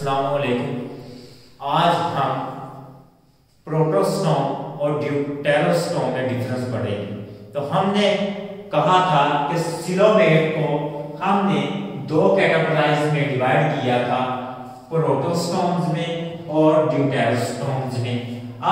अस्सलामुअलैकुम। आज हम प्रोटोस्टोम और ड्यूटेरोस्टोम में डिफरेंस पढ़ेंगे। तो हमने कहा था कि सिलोमेट को हमने दो कैटेगराइज में डिवाइड किया था, प्रोटोस्टोम्स में और ड्यूटेरोस्टोम्स में।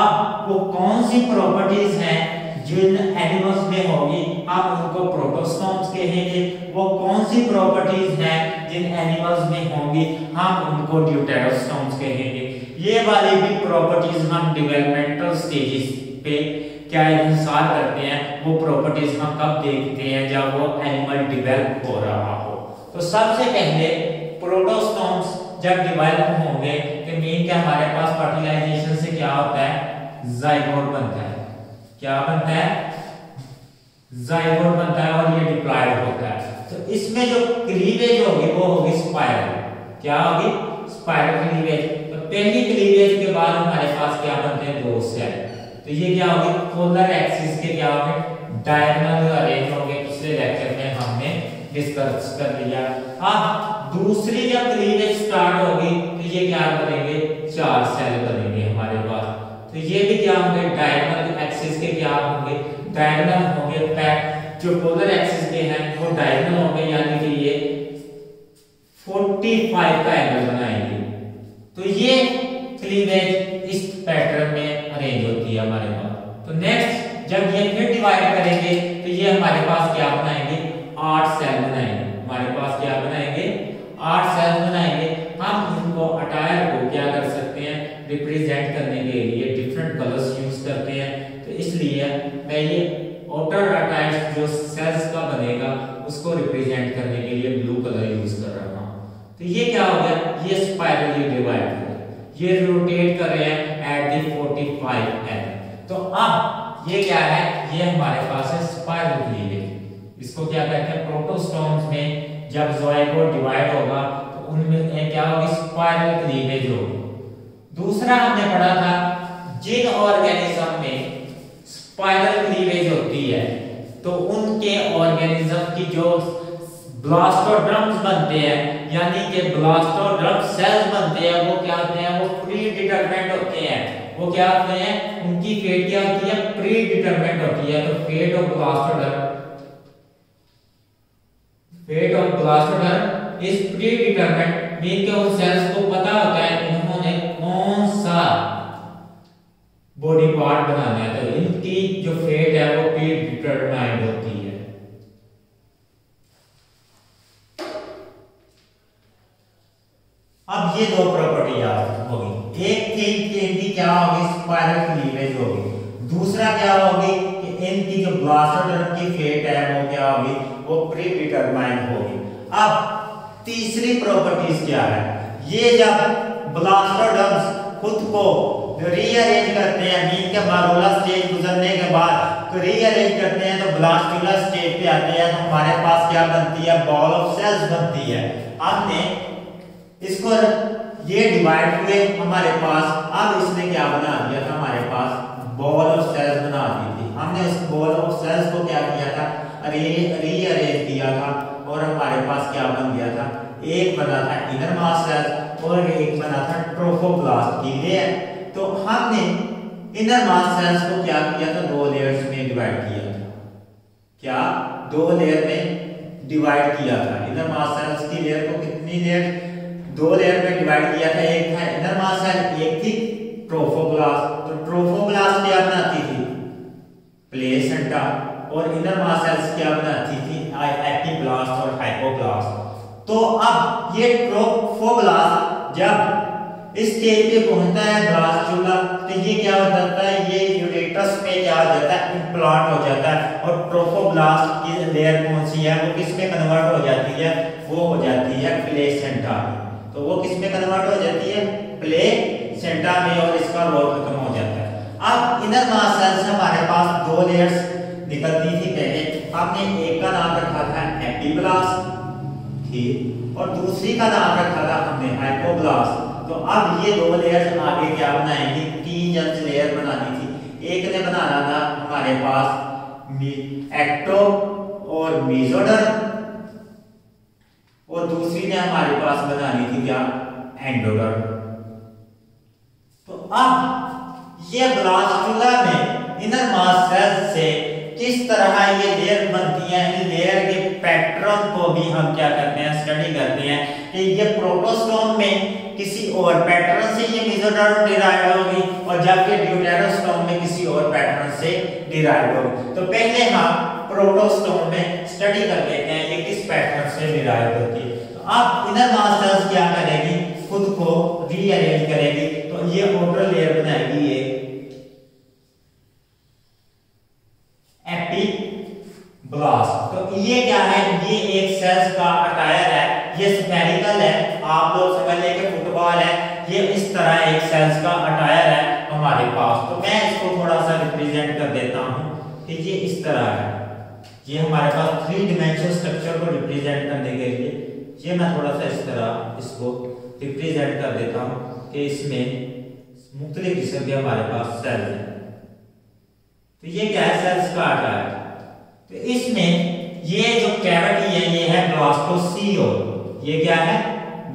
अब वो कौन सी प्रॉपर्टीज हैं जिन एनिमल्स में होगी हम उनको प्रोटोस्टोम्स कहेंगे, वो कौन सी प्रॉपर्टीज हैं जिन एनिमल्स में होंगी हम उनको ड्यूटेरोस्टोम्स कहेंगे। ये वाली भी प्रॉपर्टीज हम डेवलपमेंटल स्टेजेस पे क्या इंतजार करते हैं, वो प्रॉपर्टीज हम कब देखते हैं जब वो एनिमल डेवलप हो रहा हो। तो सबसे पहले प्रोटोस्टोम्स जब डेवलप होंगे तो मीन क्या हमारे पास फर्टिलाइजेशन से क्या होता है, जाइगोट बनता है। क्या बनता है? जाइगोट बनता है और ये डिप्लॉयड होता है। तो इसमें जो क्लीवेज होगी वो होगी स्पाइरल। क्या होगी? Spiral cleavage. तो पहली क्लीवेज के बाद हमारे पास क्या बनते हैं, दो सेल। तो ये क्या होगी, पोलर एक्सिस के क्या होंगे, डायगोनल अरेंज होंगे। पिछले लेक्चर में हमने डिस्कस कर लिया। अब दूसरी जब क्लीवेज स्टार्ट होगी तो ये क्या बनेंगे, चार सेल बनेंगे हमारे पास। तो ये भी क्या होंगे, डायगोनल एक्सिस के क्या होंगे, डायगोनल होंगे। पैट जो पोलर एक्सिस के हैं वो डायगोनल होंगे, यानी कि ये 45 का एंगल बनाएंगे। तो ये क्लीवेज इस पैटर्न में अरेंज होती है हमारे पास। तो नेक्स्ट जब ये फिर डिवाइड करेंगे तो ये हमारे पास क्या बनाएंगे, 8 सेल बनाएंगे। हमारे पास क्या बनाएंगे, 8 सेल बनाएंगे। हम इनको अटायर को क्या कर सकते हैं, रिप्रेजेंट करने के लिए डिफरेंट कलर्स यूज करते हैं। तो इसलिए मैं ये आउटर अटायर जो सेल्स का बनेगा उसको रिप्रेजेंट करने के लिए ब्लू कलर यूज कर रहा हूं। तो ये क्या हो गया, ये स्पाइरली डिवाइड हो गया, ये रोटेट कर रहे हैं एट द 45 एंगल। तो अब ये क्या है, ये हमारे पास है स्पाइरल क्लीवेज। इसको क्या कहते हैं, प्रोटोस्टोम्स में जब ज़ाइगोट डिवाइड होगा तो उनमें क्या होगी, स्पाइरल क्लीवेज होगी। दूसरा हमने पढ़ा था जिन ऑर्गेनिज्म में स्पाइरल क्लीवेज होती है तो उनके ऑर्गेनिज्म की जो ब्लास्टोड्रम्स बनते हैं, यानी कि ब्लास्टोड्रम सेल्स बनते हैं, वो क्या होते हैं, वो प्री डिटरमिनेंट होते हैं। वो क्या होते हैं, उनकी फेट क्या होती है, प्री डिटरमिनेंट होती है। तो fate of blastoderm is predeterminant, mean के उन सेल्स को पता होता है उन्होंने कौन सा बॉडी पार्ट बनाना है। तो इनकी जो फेट है वो प्री डिटरमाइंड होती है। अब ये दो प्रॉपर्टी याद होगी, एक थी कि इनकी क्या होगी, स्पाइरल क्लीवेज होगी। दूसरा क्या होगी कि इनकी जो ब्लास्टोड्रम की फेट है वो क्या होगी, वो प्री डिटरमाइंड होगी। अब तीसरी प्रॉपर्टीज क्या है, ये जब ब्लास्टोड्रम्स खुद को रीअरेंज करते हैं, मीन के मारूला स्टेज गुजरने के बाद रीअरेंज करते हैं तो ब्लास्टुलर स्टेज पे आते हैं। तो हमारे पास क्या बनती है, बॉल ऑफ सेल्स बनती है। हमने इसको ये डिवाइड हुए हमारे पास, अब इसने क्या बना दिया था, हमारे पास बॉल ऑफ सेल्स बना दी थी। हमने इस बॉल ऑफ सेल्स को क्या किया था, रीअरेंज किया था और हमारे पास क्या बन गया था, एक बना था इनर मास सेल्स और एक बना था ट्रोफोब्लास्ट की लेयर। तो हमने इनर मास सेल्स को क्या किया था, दो लेयर्स में डिवाइड किया था। क्या, दो लेयर में डिवाइड किया था। इनर मास सेल्स की लेयर को कितनी लेयर, दो लेयर में डिवाइड किया था। एक था इनर मास सेल, एक थी ट्रोफोब्लास्ट। तो ट्रोफोब्लास्ट क्या बनाती थी, प्लेसेंटा, और इनर मास सेल्स क्या बनाती थी, एपिब्लास्ट और हाइपोब्लास्ट। तो अब ये ट्रोफोब्लास्ट जब इस स्टेज पे पहुंचता है ब्लास्टुला, तो ये क्या हो जाता है, ये यूरेटस पे क्या हो जाता है, इम्प्लांट हो जाता है। और ट्रोफोब्लास्ट की लेयर कौन सी है, वो किस में कन्वर्ट हो जाती है, वो हो जाती है प्लेसेंटा में। तो वो किस में कन्वर्ट हो जाती है, प्लेसेंटा में, और इसका रोल खत्म हो जाता है। अब इनर मास सेल्स हमारे पास दो लेयर्स निकलती थी पहले। हमने एक का नाम रखा था एपिब्लास्ट ठीक, और दूसरी का नाम रखा था हमने हाइपोब्लास्ट। तो अब ये दो लेयर्स आगे क्या बनाएंगी, 3 जंस लेयर बनानी थी। एक ने बनाना था हमारे पास एक्टो और मेसोडर्म, और दूसरी ने हमारे पास बनानी थी क्या, एंडोडर्म। तो अब ये ब्लास्टुला में इनर मास सेल्स से किस तरह ये लेयर बनती है, इन लेयर के पैटर्न को भी हम क्या करते हैं, स्टडी करते हैं कि ये प्रोटोस्टोम में किसी और पैटर्न से ये मेसोडर्म डिराइव होगी और जबकि ड्यूटेरोस्टोम में किसी और पैटर्न से डिराइव होगी। तो पहले हम प्रोटोस्टोम में स्टडी कर लेते हैं ये किस पैटर्न से डिराइव होती है। तो अब इनर मास सेल्स क्या करेगी, खुद को रीअरेंज करेगी, तो ये आउटर लेयर बनाएगी ये एपिब्लास्ट। तो ये क्या है, ये एक सेल्स का अटायर है, ये स्फेरिकल है, आप लोग समझ लें कि फुटबॉल है, ये इस तरह एक सेल्स का अटायर है हमारे पास। तो मैं इसको थोड़ा सा रिप्रेजेंट कर देता हूं कि ये इस तरह है, ये हमारे पास 3 डायमेंशनल स्ट्रक्चर को रिप्रेजेंट करने के लिए ये मैं थोड़ा सा इस तरह इसको रिप्रेजेंट कर देता हूं कि इसमें मुख्तलिफ किस्म के हमारे पास सेल्स हैं। तो ये क्या है, सेल्स का अटायर। तो इसमें ये जो कैविटी है ये है ब्लास्टोसियोल। ये क्या है,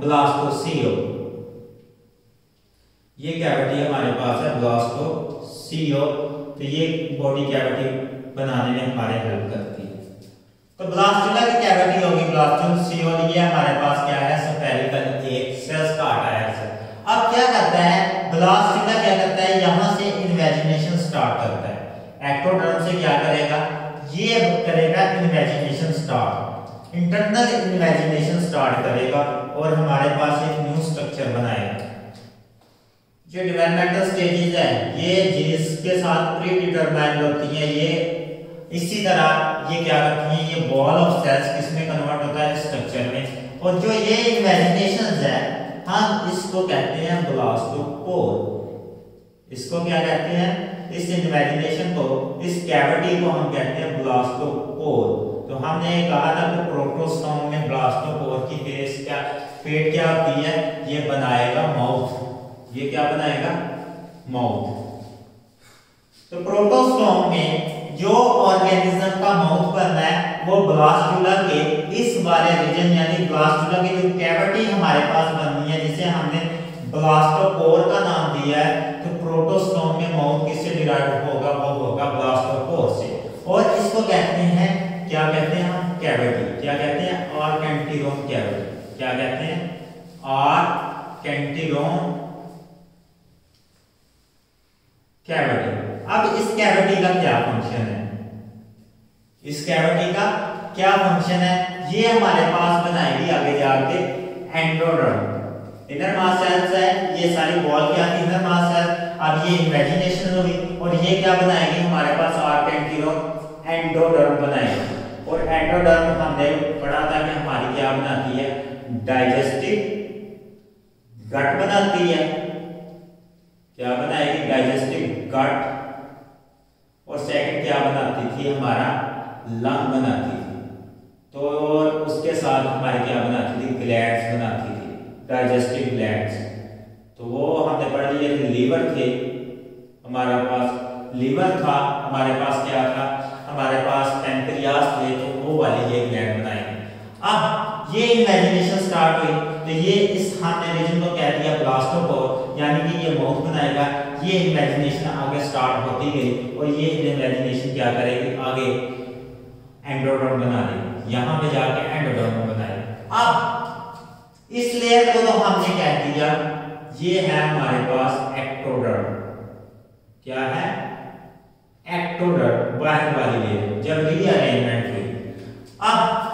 ब्लास्टोसियोल। ये कैविटी हमारे पास है ब्लास्टोसियोल। तो ये बॉडी कैविटी बनाने में हमारे हेल्प करती है। तो ब्लास्टुला की कैविटी होगी ब्लास्टोसियोल, ये हमारे पास क्या है, स्फेरिकल एक सेल्स का अटायर है। अब क्या करता है ब्लास्टुला, क्या करता है, यहां से इन्वेजिनेशन स्टार्ट करता है। एक्टोडर्म से क्या करेगा, ये करेगा invagination start, internal invagination start करेगा और हमारे पास एक न्यू स्ट्रक्चर बनाएगा। जो डेवलपमेंटल स्टेजेस है ये जिसके साथ प्री डिटरमाइंड होती है, ये इसी तरह ये क्या करती है, ये बॉल ऑफ सेल्स किसमें कन्वर्ट होता है, स्ट्रक्चर में। और जो ये इन्वेजिनेशंस है हम इसको कहते हैं ब्लास्टोपोर। इसको क्या कहते हैं, इस इन्वेजिनेशन को, इस कैविटी को हम कहते हैं ब्लास्टोपोर। तो हमने कहा था कि प्रोटोस्टोम में ब्लास्टोपोर की पेट क्या होती है, ये बनाएगा माउथ। ये क्या बनाएगा, माउथ। तो प्रोटोस्टोम में जो ऑर्गेनिज्म का माउथ बनना है वो ब्लास्टुला के इस वाले रीजन यानी ब्लास्टुला की जो कैविटी हमारे पास बननी है, जिसे हमने ब्लास्टोपोर का नाम दिया है। तो प्रोटोस्टोम में माउथ किससे डिराइव होगा, वो होगा ब्लास्टोपोर से। और इसको कहते हैं, क्या कहते हैं हम, कैविटी। क्या कहते हैं, आर्केंटिरोम कैविटी। क्या कहते हैं, आर्केंटिरोम कैविटी। अब इस कैविटी का क्या फंक्शन है, इस कैविटी का क्या फंक्शन है, ये हमारे पास बनाएगी आगे जाके एंडोडर्म। इनर मास सेल्स है, ये सारी वॉल क्या थी, इनर मास सेल। अब ये इमेजिनेशन हुई और ये क्या बनाएगी हमारे पास, आर्केंटिरोम एंडोडर्म बनाएगी। और एंडोडर्म हमने पढ़ा था कि हमारी क्या बनाती है, डाइजेस्टिव गट बनाती है। क्या बनाएगी, डाइजेस्टिव गट। और सेकंड क्या बनाती थी, हमारा लंग बनाती थी। तो उसके साथ हमारी क्या बनाती थी, ग्लैंड्स बनाती थी, डाइजेस्टिव ग्लैंड्स। तो वो हमने पढ़ लिया कि लीवर थे हमारे पास, लीवर था हमारे पास, क्या था हमारे पास, पैंक्रियास थे। तो वो वाली ये ग्लैंड बनाएंगे। अब ये इमेजिनेशन स्टार्ट हुई तो ये इस हमने रीजन को कह दिया ब्लास्टोपोर, यानी कि ये माउथ बनाएगा। ये इमेजिनेशन आगे स्टार्ट होती गई और ये इमेजिनेशन क्या करेगी, आगे एंडोडर्म बना देगी, यहां पे जाके एंडोडर्म बनाएगी। अब इस लेयर को तो हमने कह दिया ये है हमारे पास एक्टोडर्म। क्या है, एक्टोडर्म, बाहर वाली लेयर जब रीअरेंजमेंट हुई। अब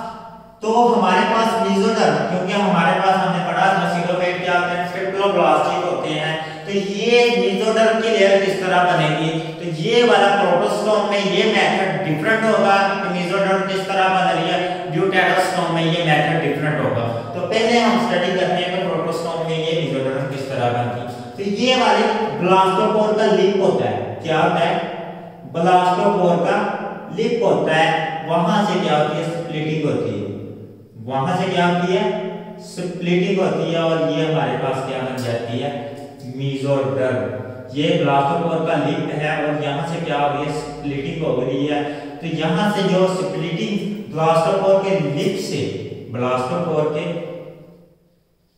तो हमारे पास मेसोडर्म, क्योंकि हमारे पास हमने पढ़ा था सीलोफेट क्या होते हैं, स्ट्रिप्टोब्लास्टिक होते हैं। तो ये मेसोडर्म की लेयर किस तरह बनेगी, तो ये वाला प्रोटोस्टोम में ये मेथड डिफरेंट होगा कि मेसोडर्म किस तरह बन रही है, ड्यूटेरोस्टोम में ये मेथड डिफरेंट होगा। तो पहले हम स्टडी करते हैं कि प्रोटोस्टोम में ये मेसोडर्म किस तरह बनती है। तो ये वाले ब्लास्टोपोर का लिप होता है, क्या होता है, ब्लास्टोपोर का लिप होता है। वहां से क्या होती है, स्प्लिटिंग होती है, वहां से क्या होती है, स्प्लिटिंग होती है। और ये हमारे पास क्या बन जाती है, मेसोडर्म। ये ब्लास्टोपोर का लिप है और यहाँ से क्या हो रही है, स्प्लिटिंग हो रही है। तो यहाँ से जो स्प्लिटिंग ब्लास्टोपोर के लिप से, ब्लास्टोपोर के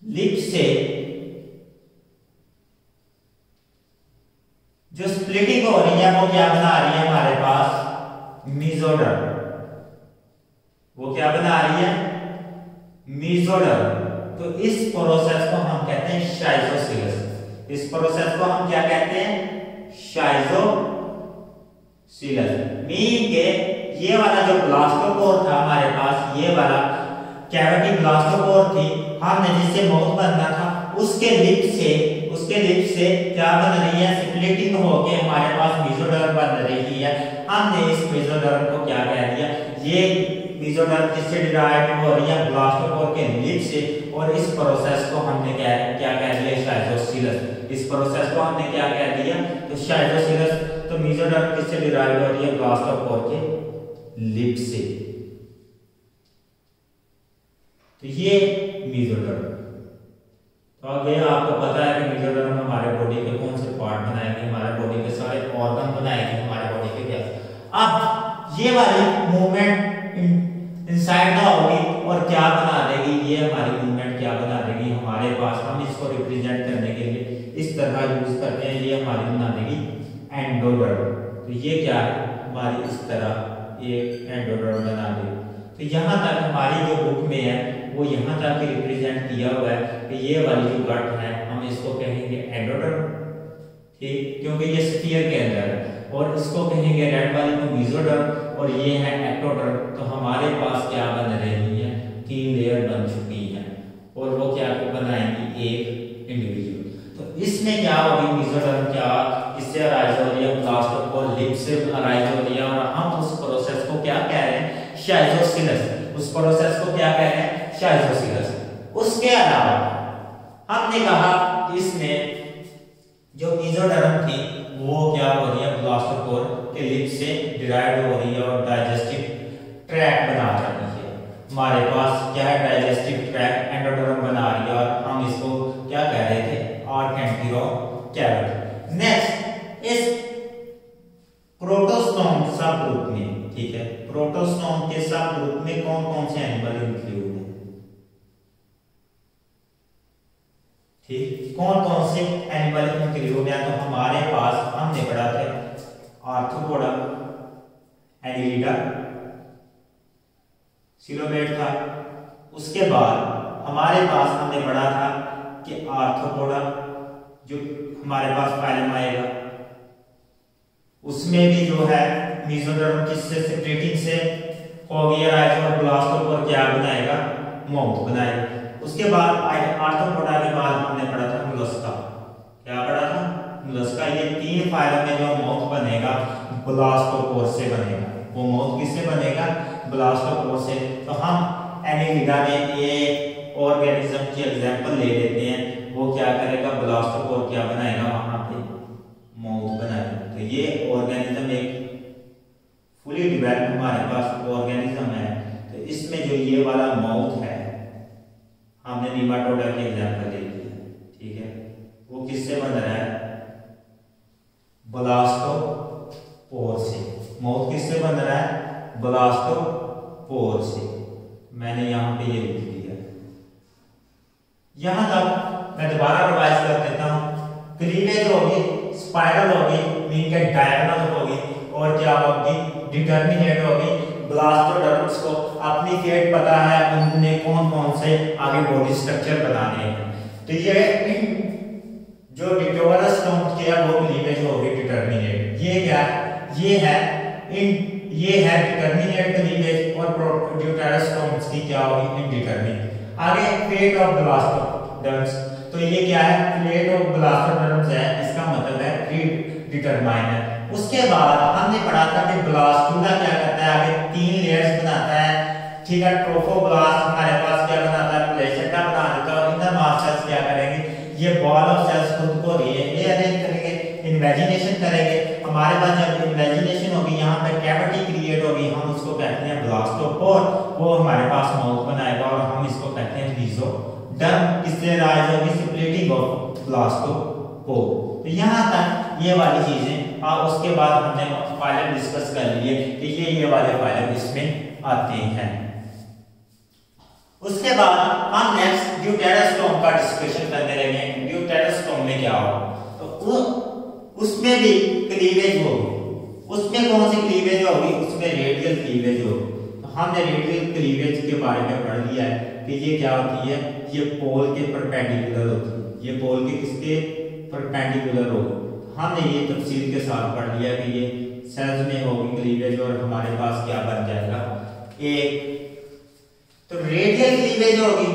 लिप से स्प्लिटिंग हो रही है वो क्या बना रही है हमारे पास मेसोडर्म। वो क्या बना रही है मेसोडर्म। तो इस प्रोसेस को हम कहते हैं शाइजोसिलस। इस प्रोसेस को हम क्या कहते हैं शाइजोसिलस। मीन के ये वाला जो ब्लास्टोपोर था हमारे पास, ये वाला कैविटी ब्लास्टोपोर थी, हमने जिससे माउथ बनना था उसके लिप से क्या बन रही है स्प्लिटिंग होके हमारे पास मेसोडर्म बन रही है। हमने इस मेसोडर्म को क्या कह दिया, ये मेसोडर्म किससे डिराइव हो रही है ब्लास्टोपोर के लिप से, और इस प्रोसेस को हमने क्या कह दिया शाइजोसिलस। इस प्रोसेस को हमने क्या कह दिया तो शाइजोसिलस। तो मेसोडर्म किससे डिराइव हो रही है ब्लास्टोपोर के लिप से। तो ये मेसोडर्म। तो आगे आपको पता है कि मेसोडर्म हमारे बॉडी के कौन से पार्ट बनाएंगे, हमारे बॉडी के सारे ऑर्गन बनाएंगे हमारे बॉडी के क्या। अब ये वाली मूवमेंट इनसाइड द होगी और क्या बना देगी, ये हमारी मूवमेंट क्या बना देगी हमारे पास, हम इसको रिप्रेजेंट करने के लिए इस तरह यूज करते हैं, ये हमारी बना देगी एंडोडर्म। तो ये क्या है हमारी इस तरह ये एंडोडर्म बना देगी। तो यहाँ तक हमारी जो बुक में है वो यहाँ तक रिप्रेजेंट किया हुआ है कि ये वाली जो गट है हम इसको कहेंगे एंडोडर्म, ठीक, क्योंकि ये स्फीयर के अंदर है, और इसको कहेंगे रेड वाली को मेसोडर्म, और ये है एक्टोडर्म। तो हमारे पास क्या बन रही है 3 लेयर बन चुकी है, और वो क्या बनाएंगी एक इंडिविजुअल। तो इसमें क्या होगी मेसोडर्म क्या इससे अराइज हो रही है ब्लास्टोपोर लिप से अराइज हो रही है, और हम उस प्रोसेस को क्या कह रहे हैं शाइजोसिलस। उस प्रोसेस को क्या कह रहे हैं शाइजोसिलस। उसके अलावा हमने कहा इसमें जो मेसोडर्म थी वो क्या हो रही है ब्लास्टोपोर के लिप से डिराइव हो रही है और डाइजेस्टिव ट्रैक्ट बना रही है। हमारे पास क्या है डाइजेस्टिव ट्रैक्ट एंडोडर्म बना रही है, और हम इसको क्या कह रहे थे आर्केंटिरोकेवल। नेक्स्ट इस प्रोटोस्टोम सब ग्रुप में, ठीक है, प्रोटोस्टोम के सब ग्रुप में कौन कौन से एनिमल इंक्लूड है, ठीक, कौन कौन से एनिमल इंक्लूड है। तो हमारे पास हमने पढ़ा था आर्थ्रोपोडा, एनिलिडा, सिलोमेट था। उसके बाद हमारे पास हमने पढ़ा था कि आर्थ्रोपोडा जो हमारे पास फाइलम आएगा उसमें भी जो है मेसोडर्म किससे सेपरेटिंग से होगी और ब्लास्टोपोर क्या बनाएगा माउथ बनाएगा। उसके बाद आर्थ्रोपोडा के बाद हमने पढ़ा था मोलस्का। क्या पढ़ा था मोलस्का। ये 3 फाइलम में जो माउथ बनेगा ब्लास्टोपोर से बनेगा। वो माउथ किससे बनेगा ब्लास्टोपोर से। तो हम एनिलिडा में एक ऑर्गेनिज्म की एग्जांपल ले लेते हैं, वो क्या करेगा ब्लास्टोपोर क्या बनाएगा वहां पे माउथ बनाएगा। तो ये ऑर्गेनिज्म एक फुली डिवेलप्ड हमारे पास ऑर्गेनिज्म है। तो इसमें जो ये वाला माउथ है हमने नीमाटोडा की एग्जांपल ले ली है, ठीक है, वो किससे बन रहा है ब्लास्टोपोर से। माउथ किससे बन रहा है ब्लास्टोपोर से। मैंने यहां पे ये लिख दिया। यहां तक मैं दोबारा रिवाइज कर देता हूं। क्लीवेज होगी, स्पाइरल होगी, मीन के डायगोनल होगी, और क्या होगी डिटर्मिनेट होगी। ब्लास्टोडर्म्स को अपनी फेट पता है, उन्होंने कौन कौन से आगे बॉडी स्ट्रक्चर बनाने हैं। तो ये जो डिटोरस टोन के है वो क्लीवेज होगी डिटर्मिनेट। ये क्या ये है डिटर्मिनेट क्लीवेज, और ड्यूटेरस टोन्स की क्या होगी इनडिटरमिनेट। आगे फेट ऑफ ब्लास्टोडर्म्स। तो ये क्या है फेट ऑफ ब्लास्टोडर्म्स है, इसका मतलब है प्री डिटरमाइन है। उसके बाद हमने पढ़ा था कि ब्लास्टुला क्या करता है आगे 3 लेयर्स बनाता है, ठीक है। ट्रोफोब्लास्ट हमारे पास क्या बनाता है प्लेसेंटा बना देता है, और इनर मास सेल्स क्या करेंगे ये बॉल ऑफ सेल्स खुद को रीअरेंज करेंगे, इन्वेजिनेशन करेंगे। हमारे पास जब इन्वेजिनेशन होगी यहाँ पे कैविटी क्रिएट होगी, हम उसको कहते हैं ब्लास्टोपोर। वो हमारे पास माउथ बनाएगा और हम इसको कहते हैं मेसोडर्म। किससे राइज होगी स्प्लिटिंग ऑफ ब्लास्टोपोर। तो यहाँ तक ये वाली चीजें, और उसके बाद हमने फाइलम डिस्कस कर लिए कि ये वाले फाइलम इसमें आते हैं। उसके बाद हम नेक्स्ट ड्यूटेरोस्टोम का डिस्कशन करने लगे। ड्यूटेरोस्टोम में क्या होगा तो उसमें भी क्लीवेज होगी, उसमें कौन सी क्लीवेज होगी, उसमें रेडियल क्लीवेज होगी। तो हमने रेडियल क्लीवेज के बारे में पढ़ लिया है कि ये क्या होती है, ये पोल के परपेंडिकुलर होती है, ये पोल के किसके परपेंडिकुलर होगी। हमने ये तफसील के साथ पढ़ लिया कि ये सेल्स में होगी क्लीवेज और हमारे पास क्या बन जाएगा एक, तो रेडियल क्लीवेज होगी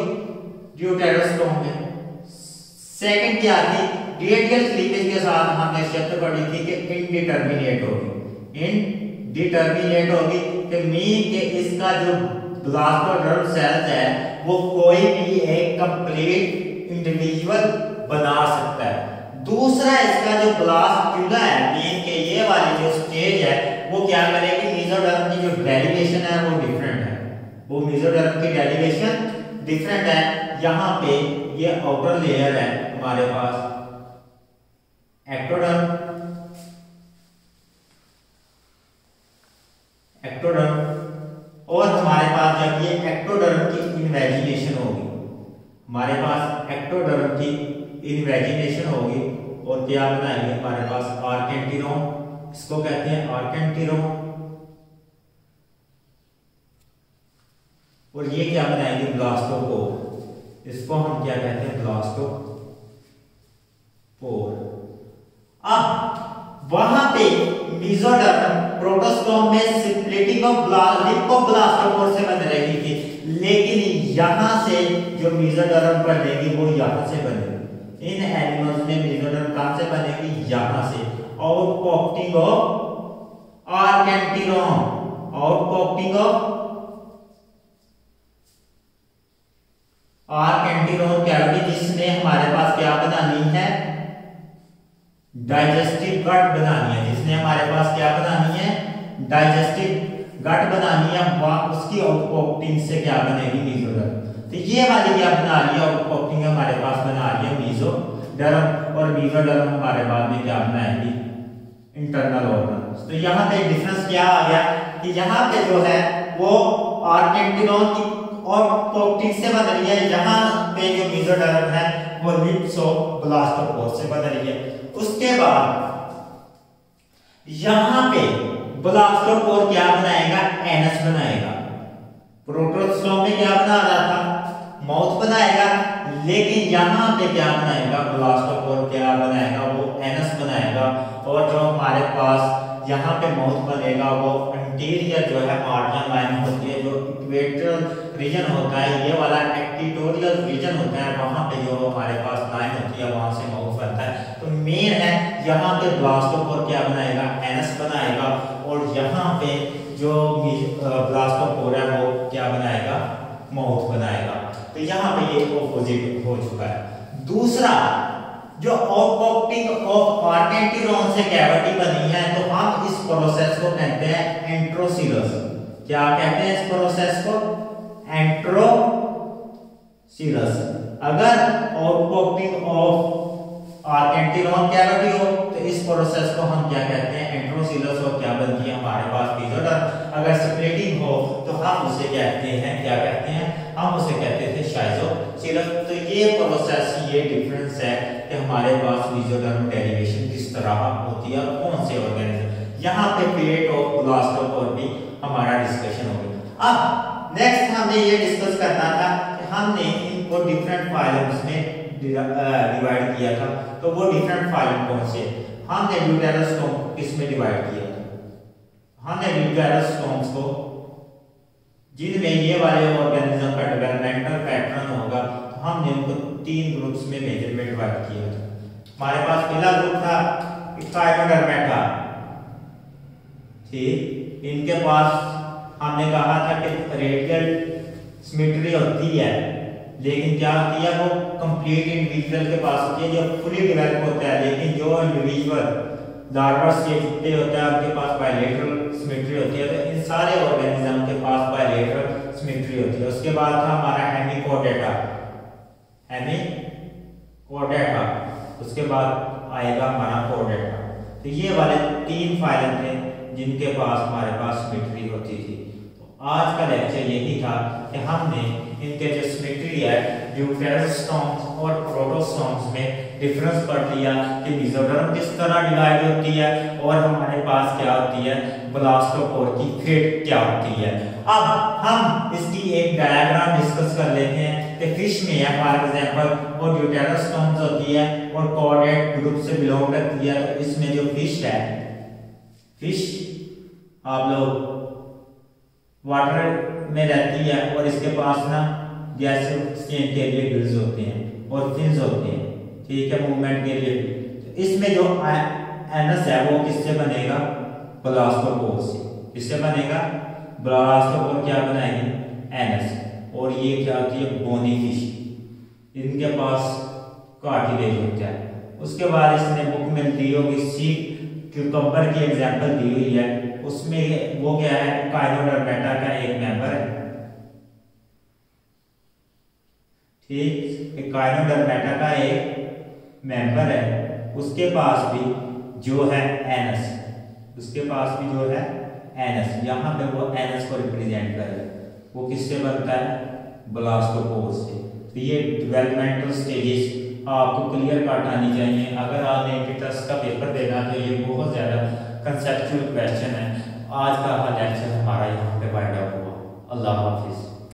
ड्यूटेरोस्टोम में। सेकंड क्या थी, रेडियल क्लीवेज के साथ हमने शर्त पढ़ी थी कि इनडिटरमिनेट होगी, इनडिटरमिनेट होगी कि मीन के इसका जो ब्लास्टोडर्म सेल्स है वो कोई भी एक कंप्लीट इंडिविजुअल बना सकता है। दूसरा इसका जो ब्लास्टुला है, मीन के ये वाली जो स्टेज है वो क्या करेगी, मेसोडर्म की जो डेरिवेशन है वो डिफरेंट है, वो मेसोडर्म की डेरिवेशन डिफरेंट है। यहाँ पे ये आउटर लेयर है हमारे पास एक्टोडर्म, एक्टोडर्म, और हमारे पास जब ये एक्टोडर्म की इन्वेजिनेशन होगी, हमारे पास एक्टोडर्म की इन्वेजिनेशन होगी और क्या बनाएंगे हमारे पास आर्केंटिरोम, इसको कहते हैं आर्केंटिरोम, और ये क्या बनाएंगे ब्लास्टोपोर, इसको हम क्या कहते हैं ब्लास्टोपोर। अब वहां पे मेसोडर्म प्रोटोस्टोम में स्प्लिटिंग ऑफ लिम्फोब्लास्टोपोर से बन रही थी, लेकिन यहां से जो मेसोडर्म बनेगी वो यहां से बनेगी। इन एनिमल्स में मेसोडर्म कहां से बनेगी, यहां से, आउटपॉक्टिंग ऑफ आर्केंटिरोम, आउटपॉक्टिंग ऑफ आर्केंटिरोम कैविटी, जिसमें हमारे पास क्या बनानी है, डाइजेस्टिव गट बनानी है, जिसने हमारे पास क्या बनानी है, डाइजेस्टिव गट बनानी है, उसकी आउटपॉक्टिंग से क्या बनेगी मेसोडर्म। तो ये वाली क्या बना रही है, आउटपॉक्टिंग हमारे पास बना रही है मेसोडर्म, और मेसोडर्म हमारे बाद में क्या बनाएगी, इंटरनल ऑर्गन। तो यहाँ पे डिफरेंस क्या आ गया कि यहाँ पे जो है वो आर्केंटिरोम की और आउटपॉक्टिंग से बन रही है, यहाँ पे जो मेसोडर्म है वो लिम्फोब्लास्टोपोर से बन रही है। उसके बाद यहां पे ब्लास्टोपोर क्या बनाएगा, एनस बनाएगा। प्रोटोस्टोम में क्या बना रहा था, माउथ बनाएगा, लेकिन यहां पे क्या बनाएगा, ब्लास्टोपोर क्या बनाएगा, वो एनस बनाएगा। और जो हमारे पास यहाँ पे माउथ बनेगा वो एंटीरियर जो है मार्जिनल लाइन होती है, जो इक्वेटोरियल रीजन होता है, ये वाला इक्वेटोरियल रीजन होता है, वहां पे जो हमारे पास लाइन होती है वहां से माउथ बनता है। तो मेन है यहाँ पे ब्लास्टोपोर क्या बनाएगा, एनस बनाएगा, और यहाँ पे जो ब्लास्टोपोर है वो क्या बनाएगा, माउथ बनाएगा। तो यहाँ पे ये ऑपोजिट हो चुका है। दूसरा जो आउटपॉक्टिंग ऑफ आर्केंटिरोम से कैविटी बनी है, तो हम इस प्रोसेस को कहते हैं एंट्रोसिलस। क्या कहते हैं इस प्रोसेस को, एंट्रोसिलस। अगर आउटपॉक्टिंग ऑफ आर्केंटिरोम कैविटी हो तो इस प्रोसेस को हम क्या कहते हैं, एंट्रोसिलस, और क्या बनती है हमारे पास मेसोडर्म। अगर स्प्लिटिंग हो तो हम उसे कहते हैं, क्या कहते हैं, हम उसे कहते थे शाइजोसिलस। तो ये प्रोसेस, ये डिफरेंस है कि हमारे पास मेसोडर्म डेरिवेशन किस तरह होती है और कौन से ऑर्गेनिज्म। यहाँ पे पेट और ब्लास्टोपोर भी हमारा डिस्कशन हो गया। अब नेक्स्ट हमें ये डिस्कस करना था कि हमने इनको डिफरेंट फाइलम्स में डिवाइड किया था, तो वो डिफरेंट फाइलम कौन से, हमने ड्यूटेरोस्टोम किसमें डिवाइड किया था, हमने ड्यूटेरोस्टोम्स को जिनमें ये वाले ऑर्गेनिज्म का डेवलपमेंटल पैटर्न होगा, तो हमने उनको 3 ग्रुप्स में मेजर में डिवाइड किया था। हमारे पास पहला ग्रुप था इक्टाइनोडर्मेटा, ठीक, इनके पास हमने कहा था कि रेडियल सिमेट्री होती है, लेकिन क्या होती है, वो कंप्लीट इंडिविजुअल के पास होती है जो फुली डेवलप होता है, लेकिन जो इंडिविजुअल लार्वा स्टेज पे होता है उनके पास बायलैटरल सिमेट्री होती है। तो इन सारे ऑर्गेनिज्म के पास बायलैटरल सिमेट्री होती है। उसके बाद था हमारा हेमिकोडेटा, हेमिकोडेटा, उसके बाद आएगा हमारा कोडेटा। तो ये वाले 3 फाइलम थे जिनके पास हमारे पास सिमेट्री होती थी। तो आज का लेक्चर यही था कि हमने इनके जो सिमेट्री है ड्यूटेरोस्टोम्स और प्रोटोस्टोम्स में डिफरेंस पढ़ लिया कि मेसोडर्म किस तरह डिवाइड होती है और हमारे पास क्या होती है ब्लास्टोपोर की फेट क्या होती है। अब हम इसकी एक डायग्राम डिस्कस कर लेते हैं कि फिश में है फॉर एग्जांपल वो ड्यूटेरोस्टोम्स होती है और कॉर्डेट ग्रुप से बिलोंग करती है। तो इसमें जो फिश है, फिश आप लोग वाटर में रहती है और इसके पास ना गैस के लिए गिल्स होते हैं और फिन्स होते हैं, ठीक है, मूवमेंट के लिए। तो इसमें जो एनस है वो किससे बनेगा ब्लास्टोपोर से। किससे बनेगा ब्लास्टोपोर क्या बनाएगी एनस। और ये क्या होती है बोनी फिश, इनके पास कार्टिलेज होता है। उसके बाद इसने बुक में दी होगी सी क्यूकम्बर की एग्जांपल दी हुई है, उसमें वो क्या है काइनोडर्मेटा का एक मेंबर है, ठीक, काइनोडर्मेटा का एक मेंबर है। उसके पास भी जो है एनस, उसके पास भी जो है एनस, यहाँ पे वो एनस को रिप्रेजेंट करे, वो किससे बनता है ब्लास्टोपोर से। तो ये डेवलपमेंटल स्टेजेस आपको क्लियर कट आनी चाहिए। अगर आपने एंट्रेंस का पेपर देना तो ये बहुत ज़्यादा कंसेप्चुअल क्वेश्चन है। आज का लेक्चर हमारा यहाँ पे वाइंड अप हुआ। अल्लाह हाफिज़।